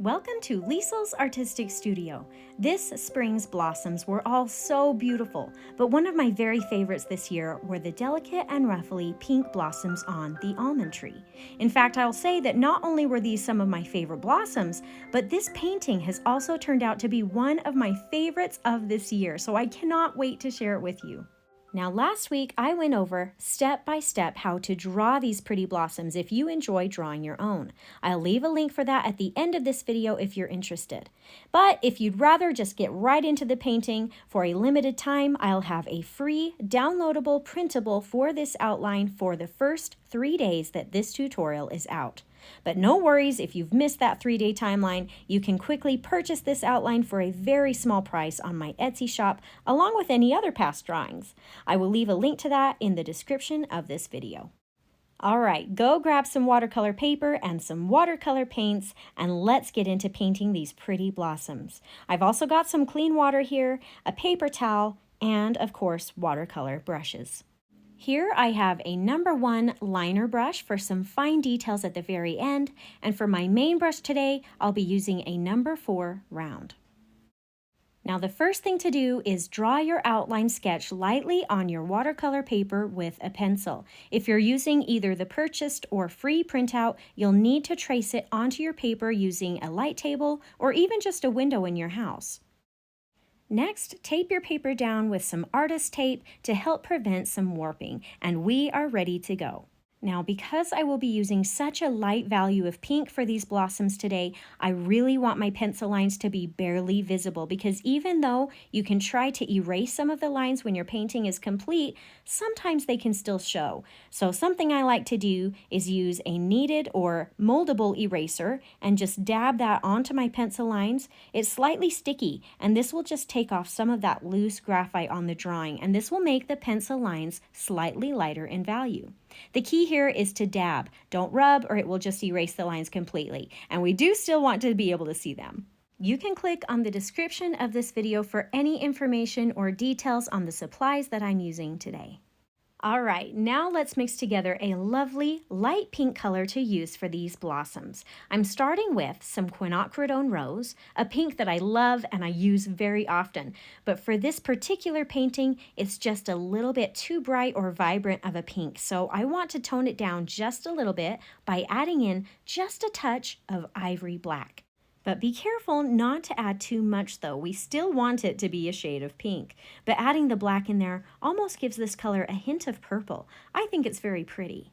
Welcome to Liesel's Artistic Studio. This spring's blossoms were all so beautiful, but one of my very favorites this year were the delicate and ruffly pink blossoms on the almond tree. In fact, I'll say that not only were these some of my favorite blossoms, but this painting has also turned out to be one of my favorites of this year, so I cannot wait to share it with you. Now, last week I went over step by step how to draw these pretty blossoms if you enjoy drawing your own. I'll leave a link for that at the end of this video if you're interested. But if you'd rather just get right into the painting, for a limited time, I'll have a free downloadable printable for this outline for the first 3 days that this tutorial is out. But no worries, if you've missed that 3-day timeline, you can quickly purchase this outline for a very small price on my Etsy shop, along with any other past drawings. I will leave a link to that in the description of this video. All right, go grab some watercolor paper and some watercolor paints, and let's get into painting these pretty blossoms. I've also got some clean water here, a paper towel, and of course, watercolor brushes. Here I have a number 1 liner brush for some fine details at the very end, and for my main brush today, I'll be using a number 4 round. Now the first thing to do is draw your outline sketch lightly on your watercolor paper with a pencil. If you're using either the purchased or free printout, you'll need to trace it onto your paper using a light table or even just a window in your house. Next, tape your paper down with some artist tape to help prevent some warping, and we are ready to go. Now, because I will be using such a light value of pink for these blossoms today, I really want my pencil lines to be barely visible, because even though you can try to erase some of the lines when your painting is complete, sometimes they can still show. So something I like to do is use a kneaded or moldable eraser and just dab that onto my pencil lines. It's slightly sticky, and this will just take off some of that loose graphite on the drawing, and this will make the pencil lines slightly lighter in value. The key here is to dab. Don't rub or it will just erase the lines completely. And we do still want to be able to see them. You can click on the description of this video for any information or details on the supplies that I'm using today. All right, now let's mix together a lovely light pink color to use for these blossoms. I'm starting with some Quinacridone Rose, a pink that I love and I use very often. But for this particular painting, it's just a little bit too bright or vibrant of a pink. So I want to tone it down just a little bit by adding in just a touch of Ivory Black. But be careful not to add too much though. We still want it to be a shade of pink. But adding the black in there almost gives this color a hint of purple. I think it's very pretty.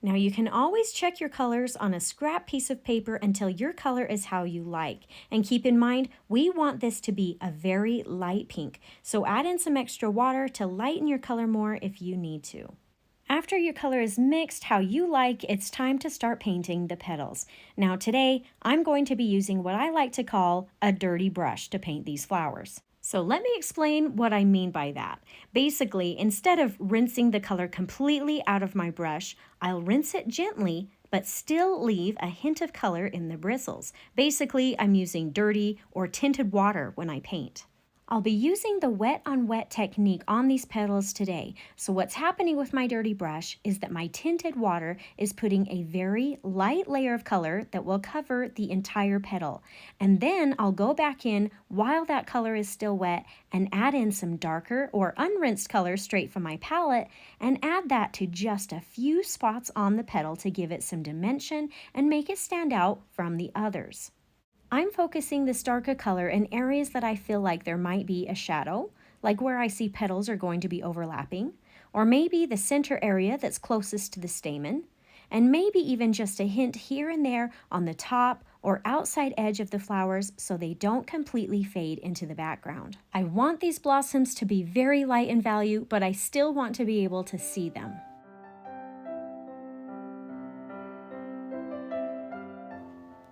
Now you can always check your colors on a scrap piece of paper until your color is how you like. And keep in mind, we want this to be a very light pink. So add in some extra water to lighten your color more if you need to. After your color is mixed how you like, it's time to start painting the petals. Now today, I'm going to be using what I like to call a dirty brush to paint these flowers. So let me explain what I mean by that. Basically, instead of rinsing the color completely out of my brush, I'll rinse it gently, but still leave a hint of color in the bristles. Basically, I'm using dirty or tinted water when I paint. I'll be using the wet on wet technique on these petals today. So what's happening with my dirty brush is that my tinted water is putting a very light layer of color that will cover the entire petal. And then I'll go back in while that color is still wet and add in some darker or unrinsed color straight from my palette and add that to just a few spots on the petal to give it some dimension and make it stand out from the others. I'm focusing this darker color in areas that I feel like there might be a shadow, like where I see petals are going to be overlapping, or maybe the center area that's closest to the stamen, and maybe even just a hint here and there on the top or outside edge of the flowers so they don't completely fade into the background. I want these blossoms to be very light in value, but I still want to be able to see them.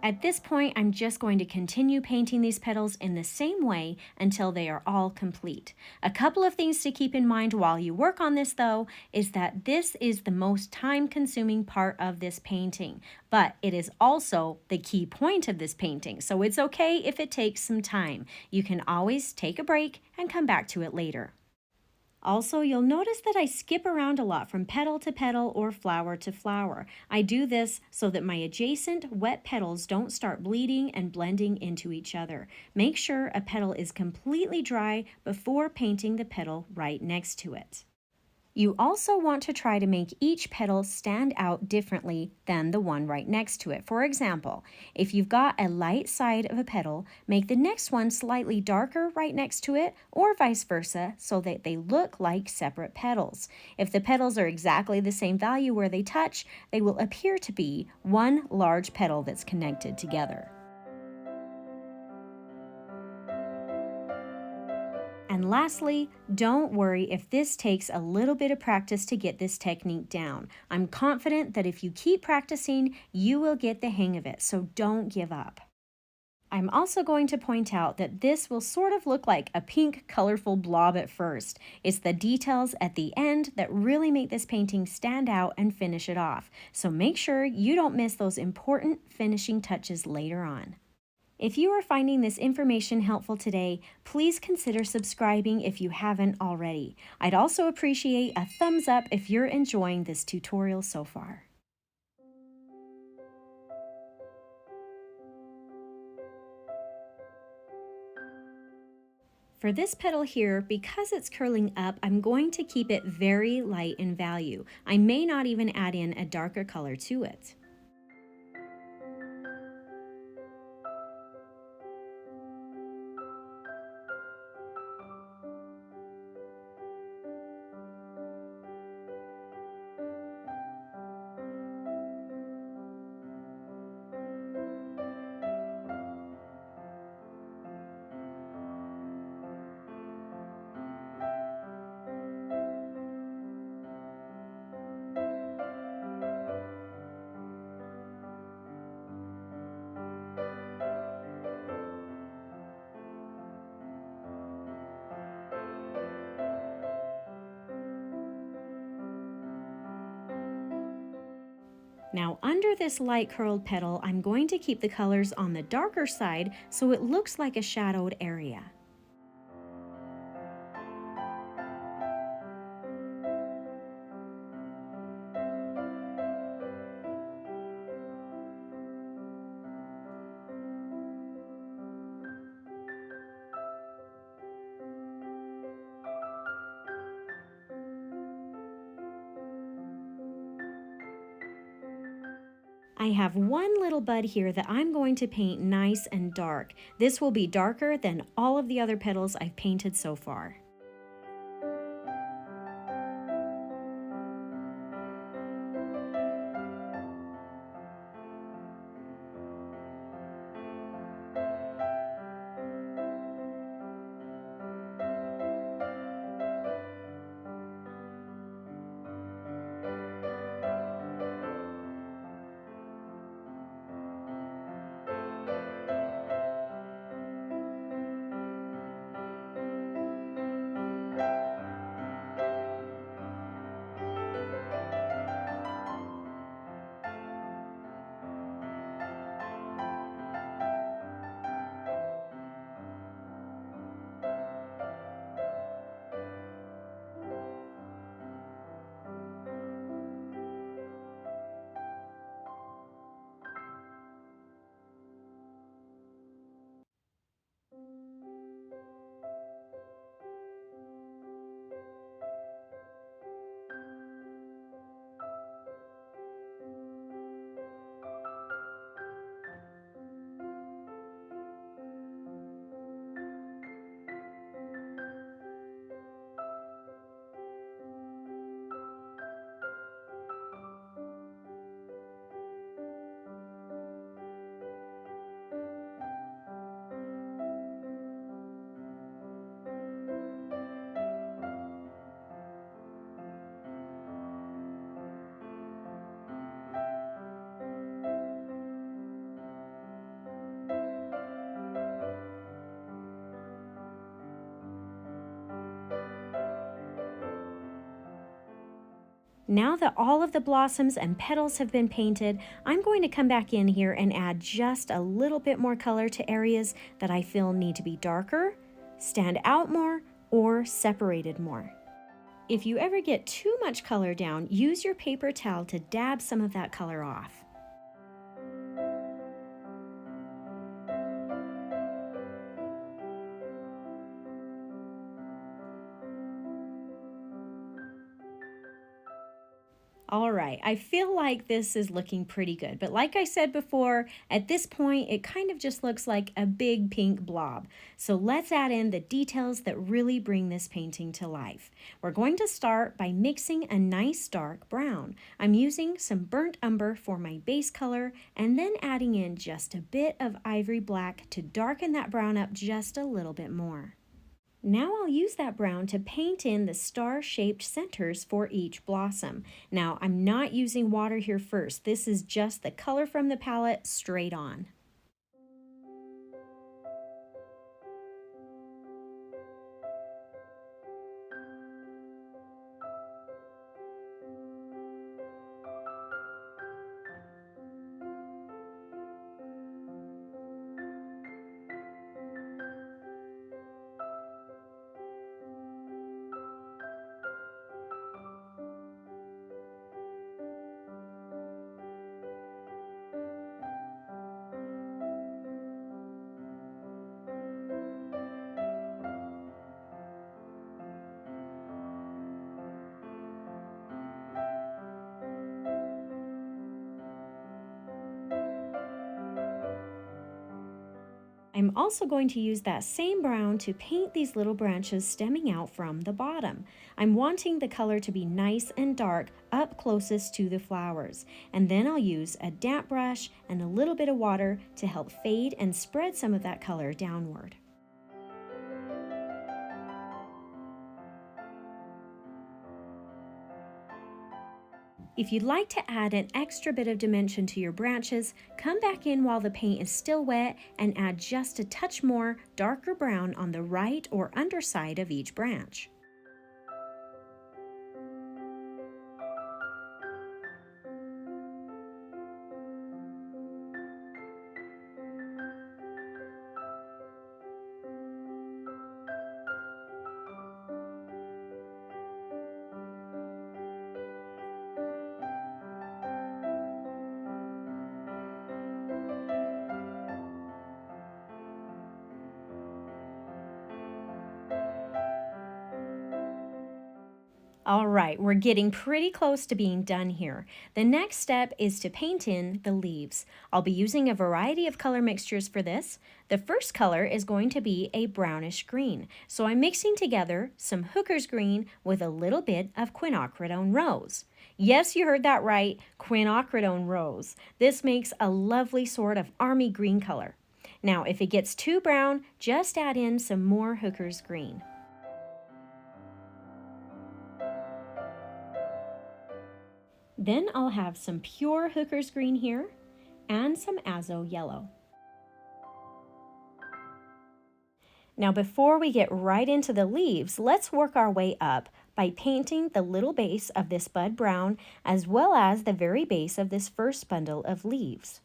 At this point, I'm just going to continue painting these petals in the same way until they are all complete. A couple of things to keep in mind while you work on this though, is that this is the most time-consuming part of this painting, but it is also the key point of this painting, so it's okay if it takes some time. You can always take a break and come back to it later. Also, you'll notice that I skip around a lot from petal to petal or flower to flower. I do this so that my adjacent wet petals don't start bleeding and blending into each other. Make sure a petal is completely dry before painting the petal right next to it. You also want to try to make each petal stand out differently than the one right next to it. For example, if you've got a light side of a petal, make the next one slightly darker right next to it, or vice versa, so that they look like separate petals. If the petals are exactly the same value where they touch, they will appear to be one large petal that's connected together. And lastly, don't worry if this takes a little bit of practice to get this technique down. I'm confident that if you keep practicing, you will get the hang of it, so don't give up. I'm also going to point out that this will sort of look like a pink, colorful blob at first. It's the details at the end that really make this painting stand out and finish it off. So make sure you don't miss those important finishing touches later on. If you are finding this information helpful today, please consider subscribing if you haven't already. I'd also appreciate a thumbs up if you're enjoying this tutorial so far. For this petal here, because it's curling up, I'm going to keep it very light in value. I may not even add in a darker color to it. Now under this light curled petal, I'm going to keep the colors on the darker side so it looks like a shadowed area. I have one little bud here that I'm going to paint nice and dark. This will be darker than all of the other petals I've painted so far. Now that all of the blossoms and petals have been painted, I'm going to come back in here and add just a little bit more color to areas that I feel need to be darker, stand out more, or separated more. If you ever get too much color down, use your paper towel to dab some of that color off. All right, I feel like this is looking pretty good, but like I said before, at this point, it kind of just looks like a big pink blob. So let's add in the details that really bring this painting to life. We're going to start by mixing a nice dark brown. I'm using some burnt umber for my base color, and then adding in just a bit of ivory black to darken that brown up just a little bit more. Now I'll use that brown to paint in the star-shaped centers for each blossom. Now I'm not using water here first. This is just the color from the palette straight on. I'm also going to use that same brown to paint these little branches stemming out from the bottom. I'm wanting the color to be nice and dark up closest to the flowers. And then I'll use a damp brush and a little bit of water to help fade and spread some of that color downward. If you'd like to add an extra bit of dimension to your branches, come back in while the paint is still wet and add just a touch more darker brown on the right or underside of each branch. All right, we're getting pretty close to being done here. The next step is to paint in the leaves. I'll be using a variety of color mixtures for this. The first color is going to be a brownish green. So I'm mixing together some Hooker's green with a little bit of Quinacridone rose. Yes, you heard that right, Quinacridone rose. This makes a lovely sort of army green color. Now, if it gets too brown, just add in some more Hooker's green. Then I'll have some pure Hooker's green here and some azo yellow. Now before we get right into the leaves, let's work our way up by painting the little base of this bud brown as well as the very base of this first bundle of leaves.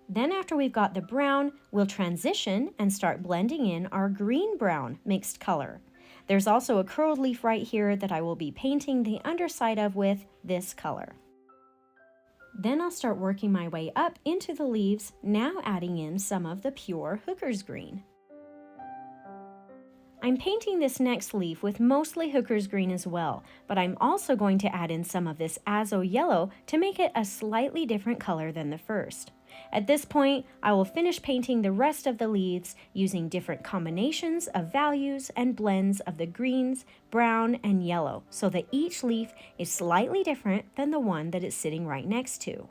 Then after we've got the brown, we'll transition and start blending in our green-brown mixed color. There's also a curled leaf right here that I will be painting the underside of with this color. Then I'll start working my way up into the leaves, now adding in some of the pure Hooker's green. I'm painting this next leaf with mostly Hooker's green as well, but I'm also going to add in some of this azo yellow to make it a slightly different color than the first. At this point, I will finish painting the rest of the leaves using different combinations of values and blends of the greens, brown, and yellow so that each leaf is slightly different than the one that it's sitting right next to.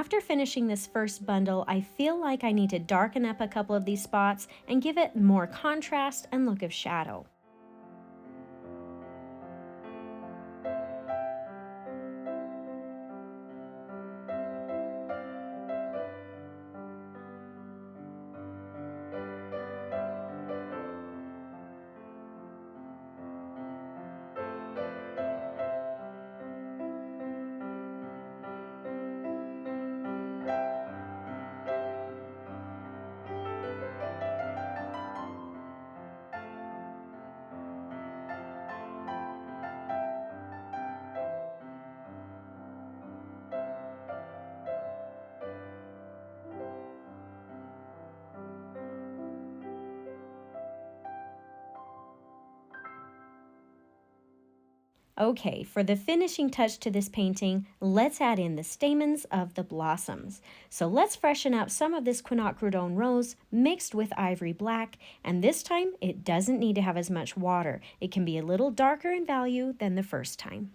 After finishing this first bundle, I feel like I need to darken up a couple of these spots and give it more contrast and look of shadow. Okay, for the finishing touch to this painting, let's add in the stamens of the blossoms. So let's freshen up some of this Quinacridone rose mixed with ivory black, and this time it doesn't need to have as much water. It can be a little darker in value than the first time.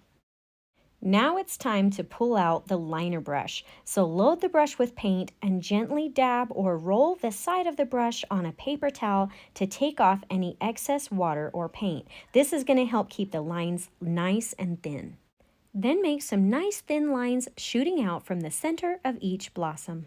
Now it's time to pull out the liner brush. So load the brush with paint and gently dab or roll the side of the brush on a paper towel to take off any excess water or paint. This is going to help keep the lines nice and thin. Then make some nice thin lines shooting out from the center of each blossom.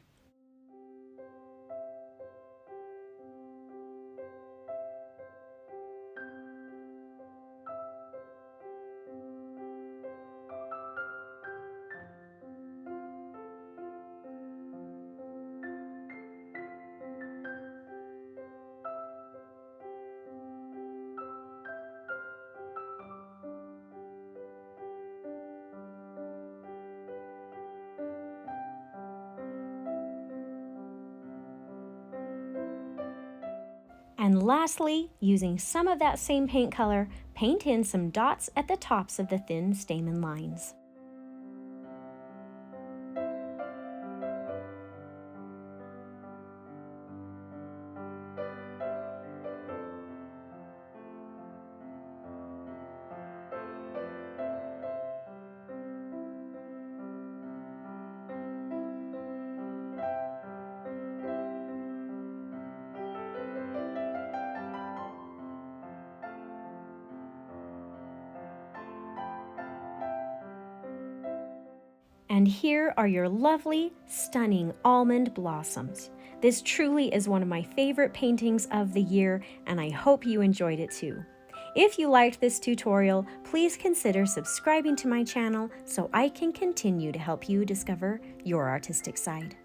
And lastly, using some of that same paint color, paint in some dots at the tops of the thin stamen lines. And here are your lovely, stunning almond blossoms. This truly is one of my favorite paintings of the year, and I hope you enjoyed it too. If you liked this tutorial, please consider subscribing to my channel so I can continue to help you discover your artistic side.